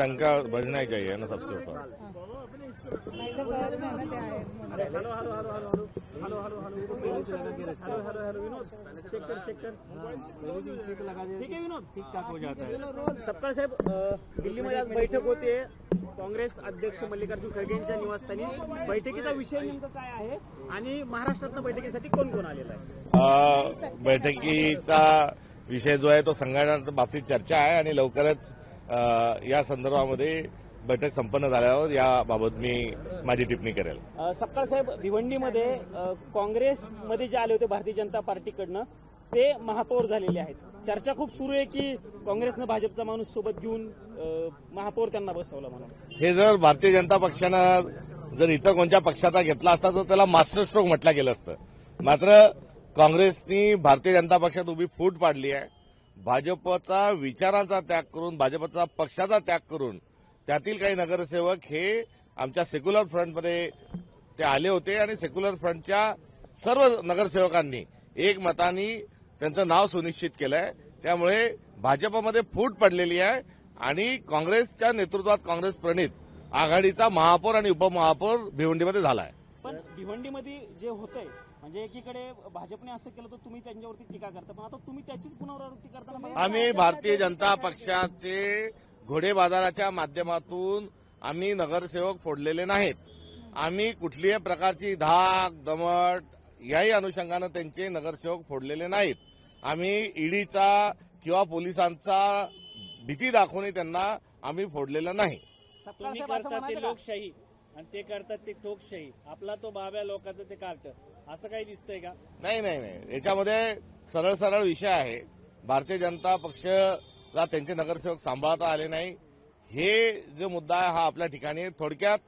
डंका बजना ही चाहिए ना सबसे ऊपर। नहीं तो बस में ना क्या है। ठीक है विनोद, ठीक ठाक हो जाता है। सपकाळ साहेब, दिल्लीमध्ये आज बैठक होते काँग्रेस अध्यक्ष मल्लिकार्जुन खरगे यांच्या निवासस्थानी। बैठकीचा विषय नेमका काय आहे आणि महाराष्ट्रातल्या बैठकीसाठी कोण कोण आलेला आहे? बैठकीचा विषय जो आहे तो संघटनाच्या बाबतीत चर्चा आहे आणि लवकरच या संदर्भामध्ये बैठक संपन्न झाल्यावर याबाबत मी माझी टिप्पणी करेल। सपकाळ साहेब, भिवंडीमध्ये काँग्रेसमध्ये जे आले होते भारतीय जनता पार्टीकडनं ते महापौर झालेले आहेत। चर्चा खूप सुरू आहे की काँग्रेसनं भाजपचा माणूस सोबत घेऊन महापौर त्यांना बसवला म्हणून। हे जर भारतीय जनता पक्षानं जर इतर कोणत्या पक्षाचा घेतला असता तर त्याला मास्टर स्ट्रोक म्हटलं गेलं असतं। मात्र काँग्रेसनी भारतीय जनता पक्षात उभी फूट पाडली आहे। भाजपचा विचारांचा त्याग करून, भाजपचा पक्षाचा त्याग करून त्यातील काही नगरसेवक हे आमच्या सेक्युलर फ्रंटमध्ये ते आले होते आणि सेक्युलर फ्रंटच्या सर्व नगरसेवकांनी एकमताने त्यांचं नाव सुनिश्चित केलंय। त्यामुळे भाजपमध्ये फूट पडलेली आहे आणि काँग्रेसच्या नेतृत्वात काँग्रेस प्रणित आघाडीचा महापौर आणि उपमहापौर भिवंडीमध्ये झाला आहे। पण भिवंडीमध्ये जे होतंय म्हणजे एकीकडे भाजपने असं केलं तर तुम्ही त्यांच्यावरती टीका करता, पण आता तुम्ही त्याचीच पुनरावृत्ती करताना आम्ही भारतीय जनता पक्षाचे घोडे बाजाराच्या माध्यमातून आम्ही नगरसेवक फोडलेले नाहीत। आम्ही कुठल्याही प्रकारची धाक दमट याही अनुषंगानं त्यांचे नगरसेवक फोडलेले नाहीत। आम्ही ईडीचा किंवा पोलिसांचा भीती दाखवून त्यांना आम्ही फोडलेलं नाही। तुम्ही करता ते लोकशाही आणि ते करतात ते ठोकशाही, आपला तो बाब्या लोकांचं ते कार्ट, असं काही दिसतंय का? नाही नाही नाही, याच्यामध्ये सरळ सरळ विषय आहे। भारतीय जनता पक्षला त्यांचे नगरसेवक सांभाळता आले नाही, हे जो मुद्दा आहे हा आपल्या ठिकाणी थोडक्यात